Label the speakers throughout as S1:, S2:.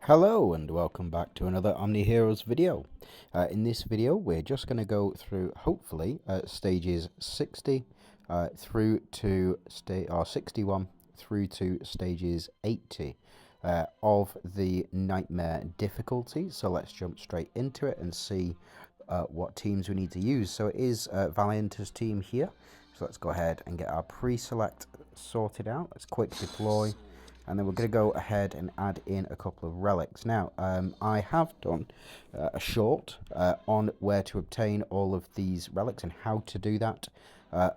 S1: Hello and welcome back to another OMNIHEROES video. In this video we're just going to go through hopefully stages 60 through to 61 through to stages 80 of the Nightmare difficulty. So let's jump straight into it and see what teams we need to use. So it is Valianta's team here. So let's go ahead and get our pre-select sorted out. Let's quick deploy. And then we're going to go ahead and add in a couple of relics. Now, I have done a short on where to obtain all of these relics and how to do that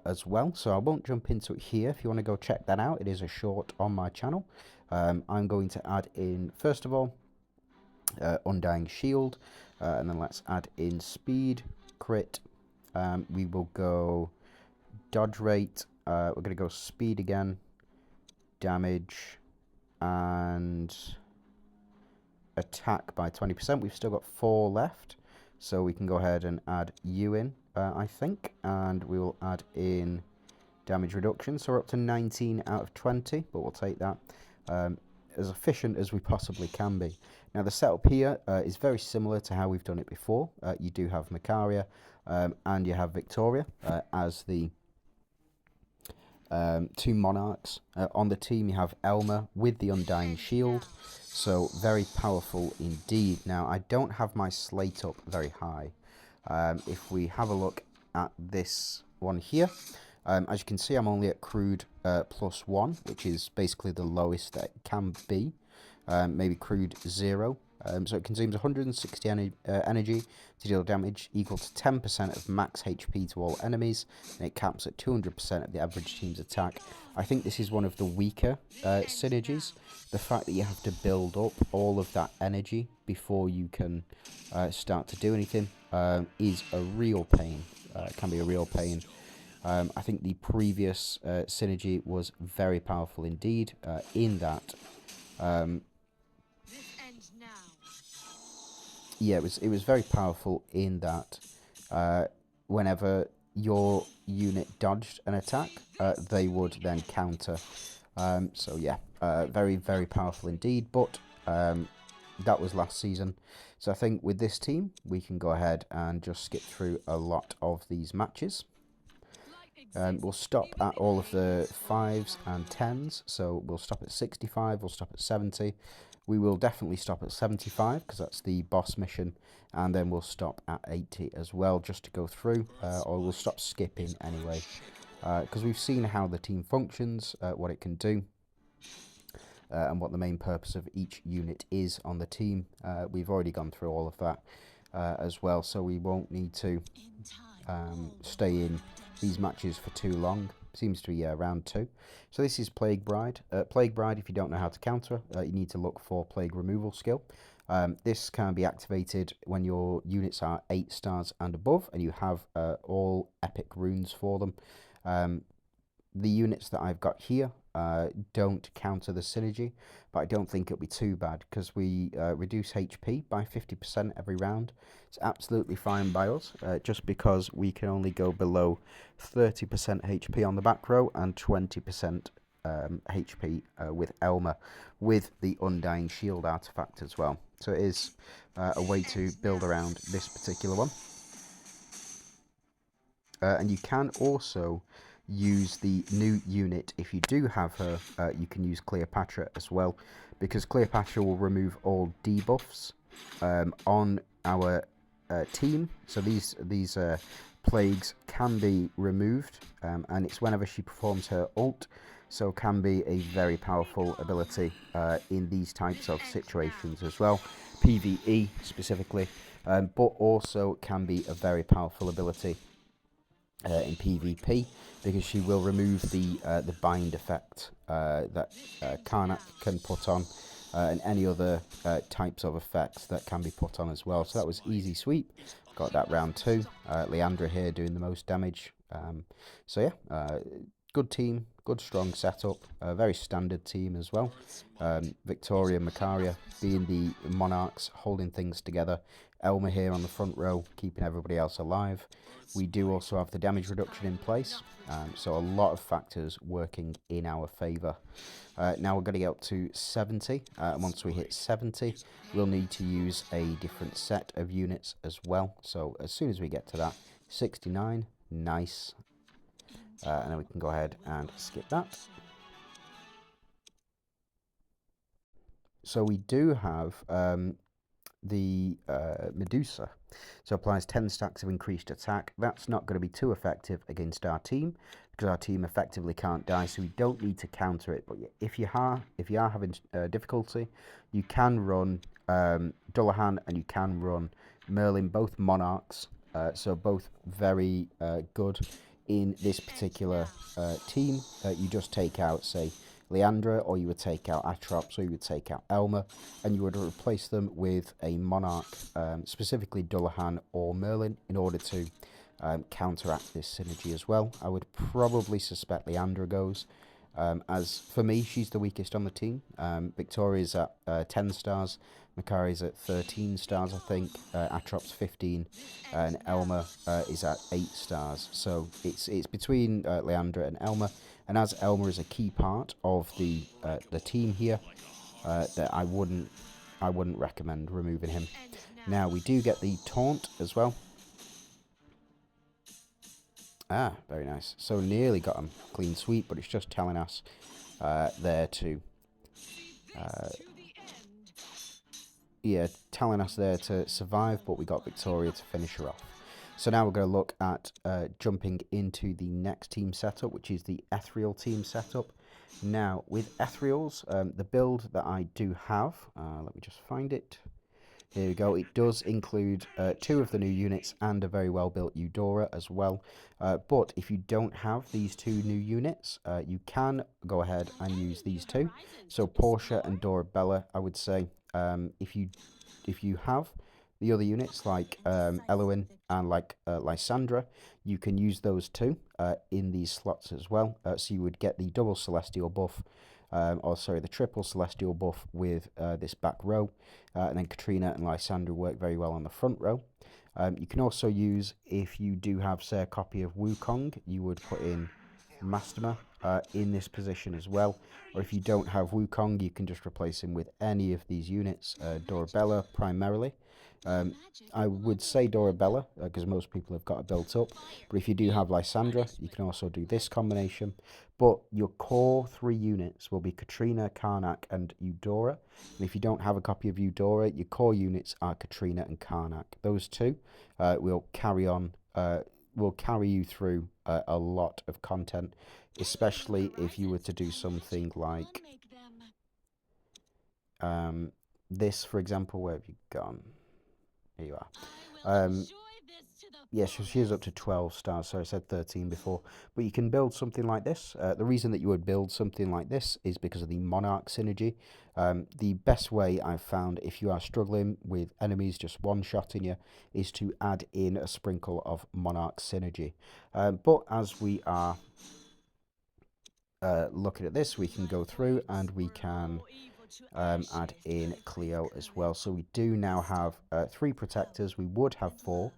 S1: as well. So I won't jump into it here. If you want to go check that out, it is a short on my channel. I'm going to add in, first of all, Undying Shield. And then let's add in Speed, Crit. We will go Dodge Rate. We're going to go Speed again. Damage. And attack by 20%. We've still got 4 left, so we can go ahead and add you in, I think, and we will add in damage reduction. So we're up to 19 out of 20, but we'll take that as efficient as we possibly can be. Now the setup here is very similar to how we've done it before. You do have Macaria and you have Victoria as the two monarchs. On the team you have Elma with the Undying Shield, so very powerful indeed. Now I don't have my slate up very high. If we have a look at this one here, as you can see I'm only at crude +1, which is basically the lowest that it can be. Maybe crude 0. So it consumes 160 energy to deal damage equal to 10% of max HP to all enemies, and it caps at 200% of the average team's attack. I think this is one of the weaker synergies. The fact that you have to build up all of that energy before you can start to do anything is a real pain. It can be a real pain. I think the previous synergy was very powerful indeed in that. Yeah, it was very powerful in that whenever your unit dodged an attack, they would then counter. So yeah, very, very powerful indeed, but that was last season. So I think with this team, we can go ahead and just skip through a lot of these matches. We'll stop at all of the 5s and 10s, so we'll stop at 65, we'll stop at 70. We will definitely stop at 75 because that's the boss mission, and then we'll stop at 80 as well just to go through, or we'll stop skipping anyway, because we've seen how the team functions, what it can do, and what the main purpose of each unit is on the team. We've already gone through all of that as well, so we won't need to stay in these matches for too long. Seems to be round 2. So this is Plague Bride. Plague Bride, if you don't know how to counter, you need to look for Plague Removal skill. This can be activated when your units are 8 stars and above, and you have all epic runes for them. The units that I've got here don't counter the synergy, but I don't think it'll be too bad because we reduce HP by 50% every round. It's absolutely fine by us, just because we can only go below 30% HP on the back row and 20% HP with Elma, with the Undying Shield artifact as well. So it is a way to build around this particular one. And you can also use the new unit. If you do have her, you can use Cleopatra as well, because Cleopatra will remove all debuffs on our team. So these plagues can be removed, and it's whenever she performs her ult, so can be a very powerful ability in these types of situations as well, PvE specifically, but also can be a very powerful ability in PvP, because she will remove the bind effect that Karnak can put on, and any other types of effects that can be put on as well. So that was easy sweep. Got that round 2. Leandra here doing the most damage. So yeah, good team, good strong setup, a very standard team as well. Victoria and Macaria being the monarchs, holding things together. Elmer here on the front row, keeping everybody else alive. We do also have the damage reduction in place, so a lot of factors working in our favour. Now we're going to get up to 70, and once we hit 70, we'll need to use a different set of units as well. So as soon as we get to that, 69, nice, and then we can go ahead and skip that. So we do have the Medusa, so applies 10 stacks of increased attack. That's not going to be too effective against our team because our team effectively can't die, so we don't need to counter it. But if you are having difficulty, you can run Dullahan and you can run Merlin, both monarchs, so both very good in this particular team. You just take out, say, Leandra, or you would take out Atrops, or you would take out Elmer, and you would replace them with a Monarch, specifically Dullahan or Merlin, in order to counteract this synergy as well. I would probably suspect Leandra goes, as for me, she's the weakest on the team. Victoria's at 10 stars, Makari's at 13 stars, I think, Atrops 15, and Elmer is at 8 stars. So it's between Leandra and Elmer. And as Elmer is a key part of the team here, that I wouldn't recommend removing him. Now we do get the taunt as well. Ah, very nice. So nearly got him clean sweep, but it's just telling us there to telling us there to survive, but we got Victoria to finish her off. So now we're going to look at jumping into the next team setup, which is the Ethereal team setup. Now, with Ethereals, the build that I do have, let me just find it. Here we go. It does include 2 of the new units and a very well-built Eudora as well. But if you don't have these 2 new units, you can go ahead and use these 2. So Portia and Dorabella, I would say, if you have the other units like Eloin and like Lysandra, you can use those 2 in these slots as well. So you would get the double celestial buff, the triple celestial buff with this back row, and then Katrina and Lysandra work very well on the front row. You can also use, if you do have, say, a copy of Wukong, you would put in Mastema in this position as well. Or if you don't have Wukong, you can just replace him with any of these units, Dorabella primarily. I would say Dorabella, because most people have got it built up. But if you do have Lysandra, you can also do this combination. But your core 3 units will be Katrina, Karnak, and Eudora. And if you don't have a copy of Eudora, your core units are Katrina and Karnak. Those 2 will carry on, will carry you through a lot of content, especially if you were to do something like this, for example. Where have you gone? Here you are. Yes, she is up to 12 stars, so I said 13 before. But you can build something like this. The reason that you would build something like this is because of the Monarch synergy. The best way I've found, if you are struggling with enemies just one-shotting you, is to add in a sprinkle of Monarch synergy. But as we are looking at this, we can go through and we can add in Cleo as well. So we do now have 3 protectors. We would have 4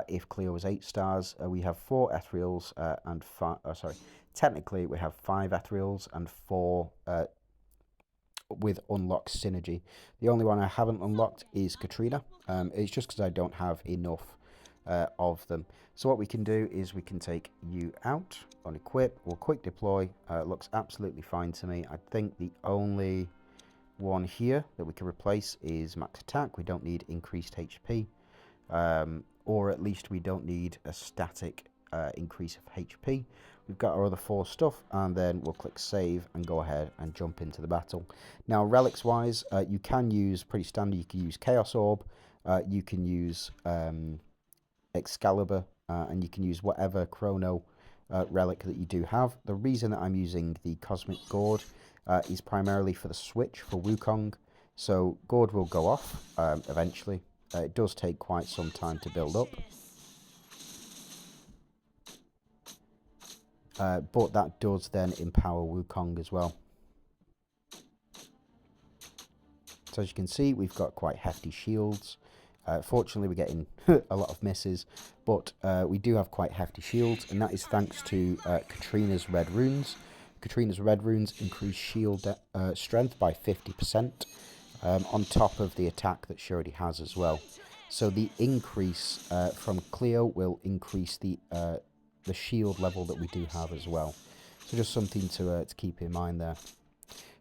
S1: if Cleo was 8 stars. We have 4 Ethereals and 5. Technically we have 5 Ethereals and 4 with unlocked synergy. The only one I haven't unlocked is Katrina. It's just because I don't have enough of them. So what we can do is we can take you out, unequip, we'll quick deploy. Looks absolutely fine to me. I think the only one here that we can replace is max attack. We don't need increased HP, or at least we don't need a static increase of HP. We've got our other 4 stuff, and then we'll click save and go ahead and jump into the battle. Now, relics wise, you can use pretty standard. You can use Chaos Orb, you can use Excalibur, and you can use whatever Chrono relic that you do have. The reason that I'm using the Cosmic Gourd is primarily for the switch for Wukong. So Gourd will go off eventually. It does take quite some time to build up. But that does then empower Wukong as well. So as you can see, we've got quite hefty shields. Fortunately, we're getting a lot of misses, but we do have quite hefty shields, and that is thanks to Katrina's red runes. Katrina's red runes increase shield strength by 50%, on top of the attack that she already has as well. So the increase from Cleo will increase the shield level that we do have as well. So just something to keep in mind there.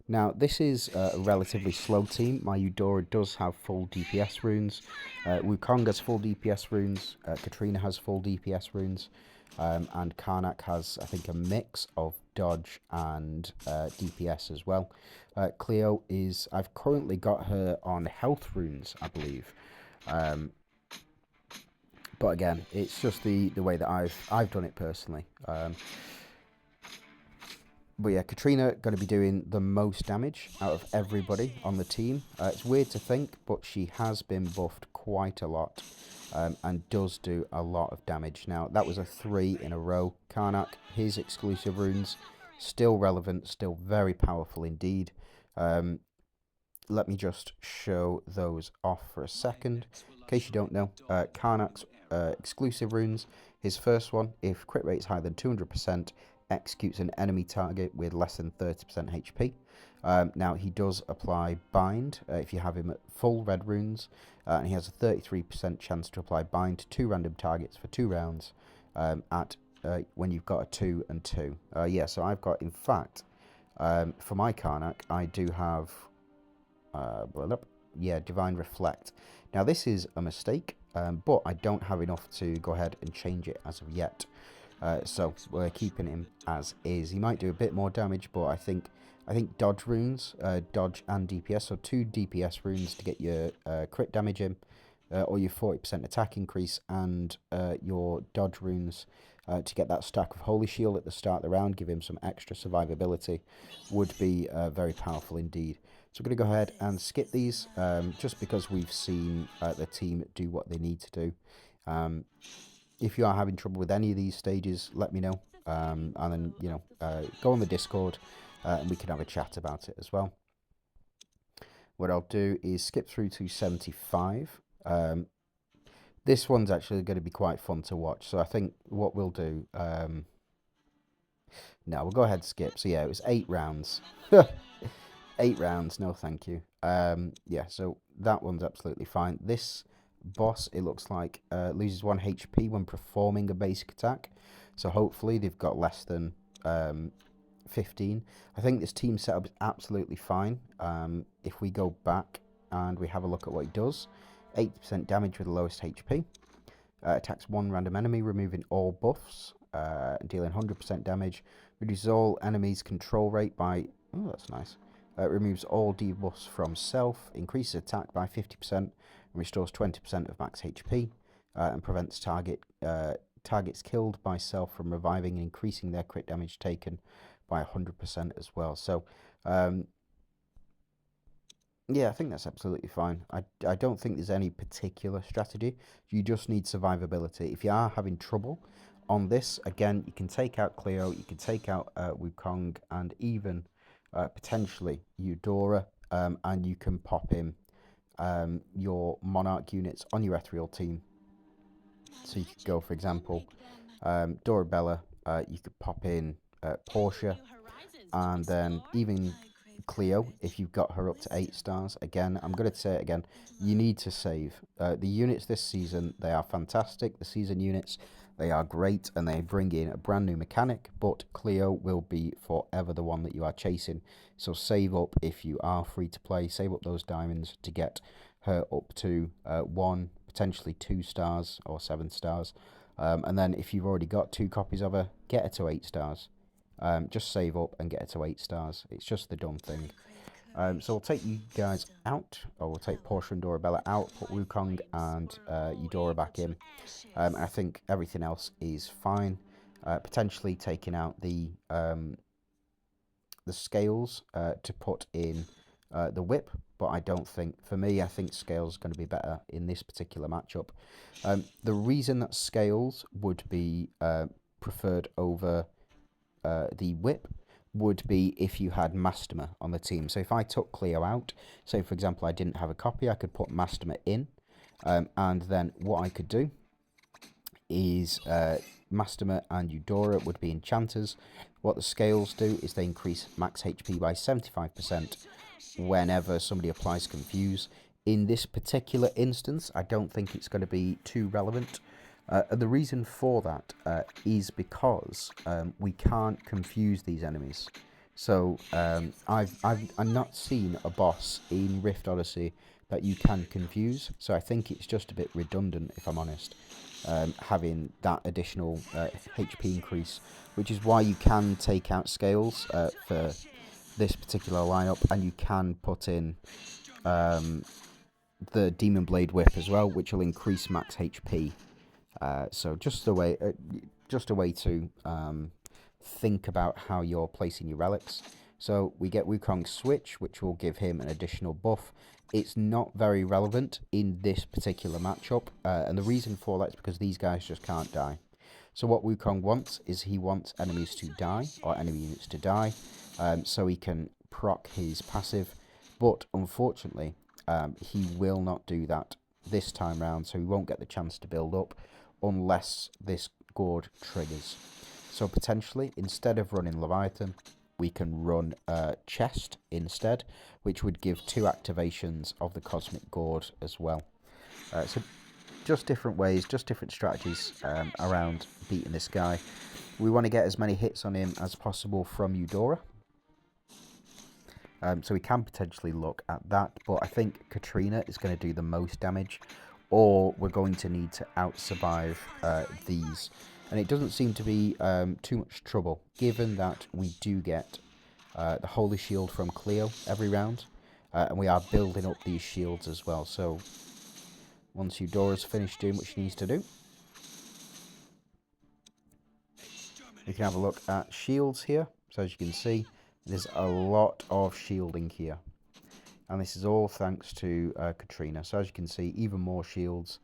S1: Now, this is a relatively slow team. My Eudora does have full DPS runes. Wukong has full DPS runes. Katrina has full DPS runes. And Karnak has, I think, a mix of dodge and DPS as well. Cleo is... I've currently got her on health runes, I believe. But again, it's just the way that I've done it personally. But yeah, Katrina going to be doing the most damage out of everybody on the team. It's weird to think, but she has been buffed quite a lot and does do a lot of damage. Now, that was a 3 in a row. Karnak, his exclusive runes, still relevant, still very powerful indeed. Let me just show those off for a second. In case you don't know, Karnak's exclusive runes, his first one, if crit rate is higher than 200%, executes an enemy target with less than 30% HP. Now, he does apply Bind if you have him at full red runes, and he has a 33% chance to apply Bind to 2 random targets for 2 rounds when you've got a 2 and 2. Yeah, so I've got, in fact, for my Karnak, I do have, Divine Reflect. Now, this is a mistake, but I don't have enough to go ahead and change it as of yet. So we're keeping him as is. He might do a bit more damage, but I think dodge runes, dodge and DPS, so 2 DPS runes to get your crit damage in, or your 40% attack increase, and your dodge runes to get that stack of Holy Shield at the start of the round, give him some extra survivability, would be very powerful indeed. So we're going to go ahead and skip these, just because we've seen the team do what they need to do. If you are having trouble with any of these stages, let me know, and then, go on the Discord, and we can have a chat about it as well. What I'll do is skip through to 75. This one's actually going to be quite fun to watch, so I think what we'll do... no, we'll go ahead and skip. So yeah, it was 8 rounds. 8 rounds, no thank you. Yeah, so that one's absolutely fine. This boss, it looks like, loses 1 HP when performing a basic attack, so hopefully they've got less than 15. I think this team setup is absolutely fine. If we go back and we have a look at what he does, 80% damage with the lowest HP, attacks 1 random enemy, removing all buffs, dealing 100% damage, reduces all enemies' control rate by... oh, that's nice. Removes all debuffs from self, increases attack by 50%, restores 20% of max HP, and prevents targets killed by self from reviving and increasing their crit damage taken by 100% as well. So, yeah, I think that's absolutely fine. I don't think there's any particular strategy. You just need survivability. If you are having trouble on this, again, you can take out Cleo, you can take out Wukong, and even potentially Eudora, and you can pop in your Monarch units on your Ethereal team. So you could go, for example, Dorabella, you could pop in Portia, and then even Cleo, if you've got her up to 8 stars. Again, I'm going to say it again, you need to save. The units this season, they are fantastic. The season units, they are great, and they bring in a brand new mechanic, but Cleo will be forever the one that you are chasing. So save up if you are free to play. Save up those diamonds to get her up to 1, potentially 2 stars or 7 stars. And then if you've already got 2 copies of her, get her to 8 stars. Just save up and get her to 8 stars. It's just the done thing. So we'll take you guys out, or we'll take Portia and Dorabella out, put Wukong and Eudora back in. I think everything else is fine. Potentially taking out the scales to put in the whip, but I don't think, for me, I think scales is going to be better in this particular matchup. The reason that scales would be preferred over the whip would be if you had Masterma on the team. So if I took Cleo out, say for example I didn't have a copy, I could put Masterma in, And then what I could do is Masterma and Eudora would be enchanters. What the scales do is they increase max HP by 75% whenever somebody applies Confuse. In this particular instance, I don't think it's going to be too relevant. And the reason for that is because we can't confuse these enemies. So I've not seen a boss in Rift Odyssey that you can confuse. So I think it's just a bit redundant, if I'm honest, having that additional HP increase, which is why you can take out scales for this particular lineup, and you can put in the Demon Blade Whip as well, which will increase max HP. So just a way to think about how you're placing your relics. So we get Wukong's Switch, which will give him an additional buff. It's not very relevant in this particular matchup, and the reason for that is because these guys just can't die. So what Wukong wants is he wants enemies to die, or enemy units to die, so he can proc his passive, but unfortunately he will not do that this time round, so he won't get the chance to build up unless this gourd triggers. So potentially, instead of running Leviathan, we can run Chest instead, which would give 2 activations of the Cosmic Gourd as well. So just different ways, just different strategies around beating this guy. We want to get as many hits on him as possible from Eudora. So we can potentially look at that, but I think Katrina is going to do the most damage, or we're going to need to out-survive these. And it doesn't seem to be too much trouble, given that we do get the Holy Shield from Cleo every round, and we are building up these shields as well. So once Eudora's finished doing what she needs to do, we can have a look at shields here. So as you can see, there's a lot of shielding here. And this is all thanks to Katrina. So as you can see, even more shields.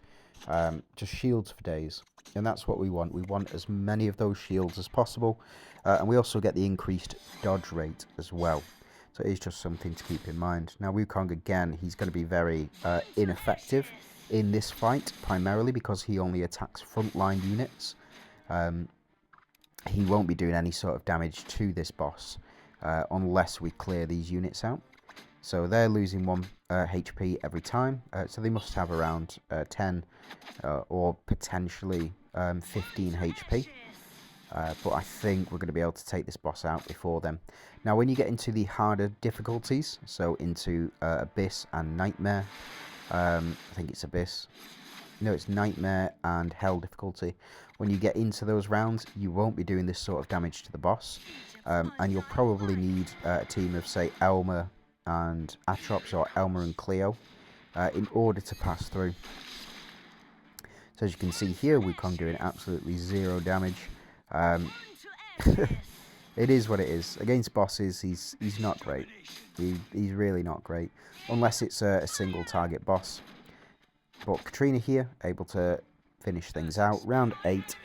S1: Just shields for days. And that's what we want. We want as many of those shields as possible. And we also get the increased dodge rate as well. So it is just something to keep in mind. Now Wukong, again, he's going to be very ineffective in this fight, primarily because he only attacks frontline units. He won't be doing any sort of damage to this boss unless we clear these units out. So they're losing 1 HP every time, so they must have around 10 or potentially 15 HP. But I think we're going to be able to take this boss out before then. Now when you get into the harder difficulties, so into Abyss and Nightmare, I think it's Abyss. No, it's Nightmare and Hell difficulty. When you get into those rounds, you won't be doing this sort of damage to the boss. And you'll probably need a team of, say, Elmer and Atrox, or Elmer and Cleo, in order to pass through. So as you can see here, Wukong doing absolutely 0 damage. It is what it is. Against bosses, he's not great. He's really not great, unless it's a single target boss. But Katrina here, able to finish things out. Round 8,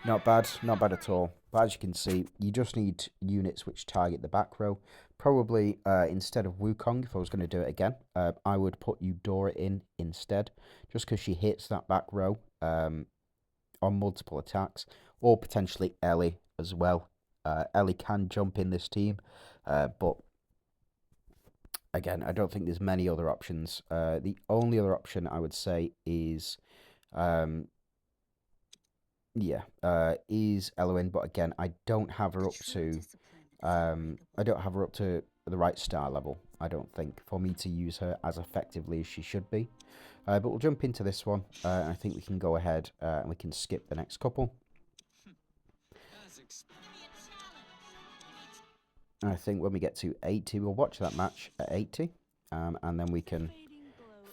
S1: not bad at all. But as you can see, you just need units which target the back row. Probably instead of Wukong, if I was going to do it again, I would put Eudora in instead, just because she hits that back row on multiple attacks, or potentially Ellie as well. Ellie can jump in this team, but again, I don't think there's many other options. The only other option I would say is, is Eloin, but again, I don't have her up to the right star level, I don't think, for me to use her as effectively as she should be. But we'll jump into this one, and I think we can go ahead and we can skip the next couple. And I think when we get to 80, we'll watch that match at 80, and then we can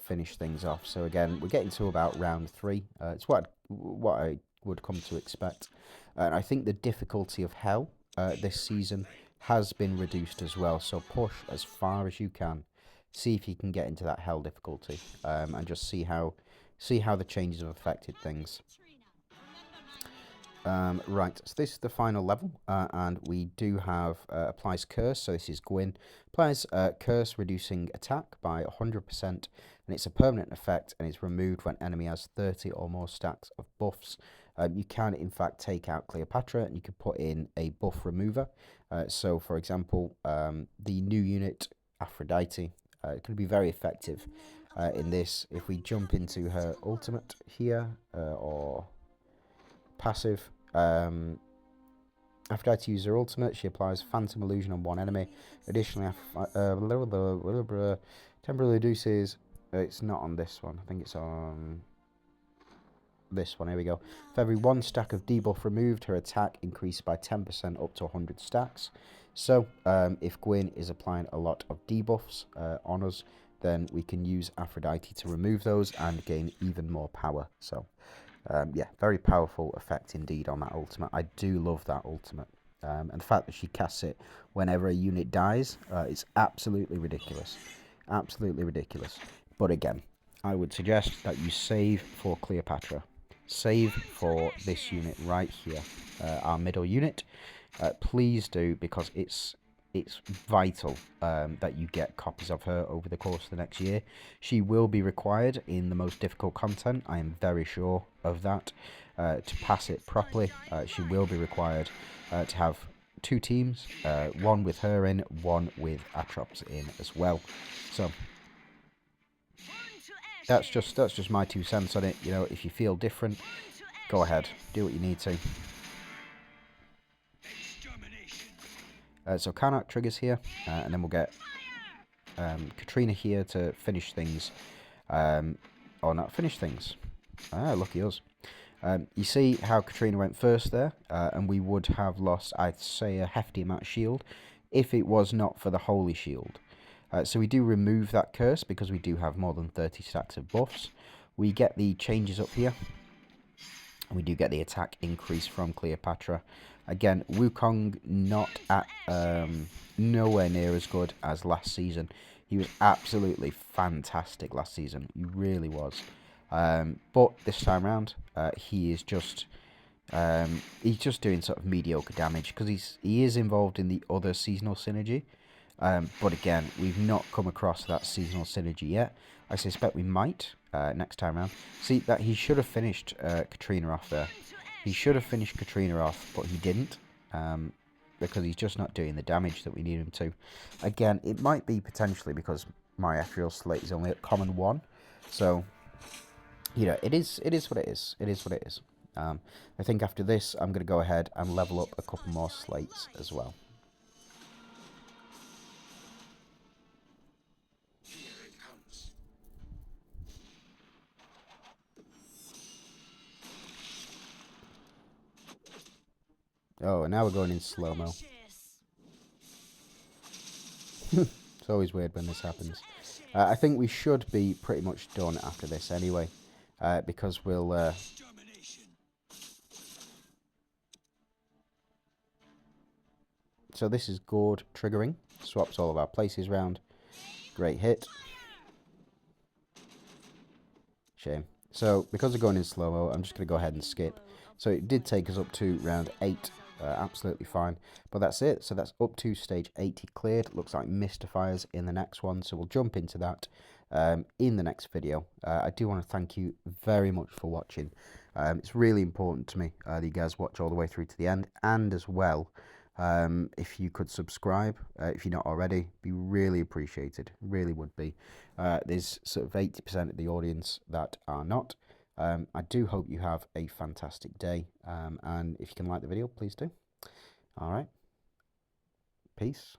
S1: finish things off. So again, we're getting to about round 3. It's what I would come to expect. And I think the difficulty of Hell this season has been reduced as well. So push as far as you can. See if you can get into that Hell difficulty, and just see how the changes have affected things. Right, so this is the final level, and we do have applies Curse, so this is Gwyn. Applies Curse, reducing attack by 100% and it's a permanent effect and it's removed when enemy has 30 or more stacks of buffs. You can in fact take out Cleopatra and you can put in a buff remover. So for example, the new unit Aphrodite could be very effective in this. If we jump into her ultimate here, or passive, Aphrodite uses her ultimate, she applies Phantom Illusion on one enemy. Additionally, temporarily reduces, it's not on this one, I think it's on this one, here we go. For every one stack of debuff removed, her attack increased by 10% up to 100 stacks. So, if Gwyn is applying a lot of debuffs on us, then we can use Aphrodite to remove those and gain even more power. So, yeah, very powerful effect indeed on that ultimate. I do love that ultimate. And the fact that she casts it whenever a unit dies, is absolutely ridiculous. Absolutely ridiculous. But again, I would suggest that you save for Cleopatra. Save for this unit right here, our middle unit. Please do, because it's vital that you get copies of her over the course of the next year. She will be required in the most difficult content, I am very sure of that. To pass it properly, she will be required to have 2 teams, one with her in, one with Atrops in as well. So that's just my 2 cents on it. You know, if you feel different, go ahead, do what you need to. So Karnak triggers here, and then we'll get Katrina here to finish things. Or not finish things. Lucky us. You see how Katrina went first there, and we would have lost, I'd say, a hefty amount of shield if it was not for the Holy Shield. So we do remove that curse because we do have more than 30 stacks of buffs. We get the changes up here. And we do get the attack increase from Cleopatra. Again, Wukong not at nowhere near as good as last season. He was absolutely fantastic last season. He really was. But this time around, he is just he's just doing sort of mediocre damage because he is involved in the other seasonal synergy. But again, we've not come across that seasonal synergy yet. I suspect we might next time around. See, that he should have finished Katrina off there. He should have finished Katrina off, but he didn't. Because he's just not doing the damage that we need him to. Again, it might be potentially because my ethereal slate is only at common 1. So, you know, it is what it is. It is what it is. I think after this, I'm going to go ahead and level up a couple more slates as well. Oh, and now we're going in slow-mo. It's always weird when this happens. I think we should be pretty much done after this anyway. Because we'll... So this is Gourd triggering. Swaps all of our places round. Great hit. Shame. So, because we're going in slow-mo, I'm just going to go ahead and skip. So it did take us up to round 8. Absolutely fine. But that's it. So that's up to stage 80 cleared. Looks like Mystifiers in the next one. So we'll jump into that in the next video. I do want to thank you very much for watching. It's really important to me that you guys watch all the way through to the end. And as well, if you could subscribe, if you're not already, be really appreciated. Really would be. There's sort of 80% of the audience that are not. I do hope you have a fantastic day, and if you can like the video, please do. All right. Peace.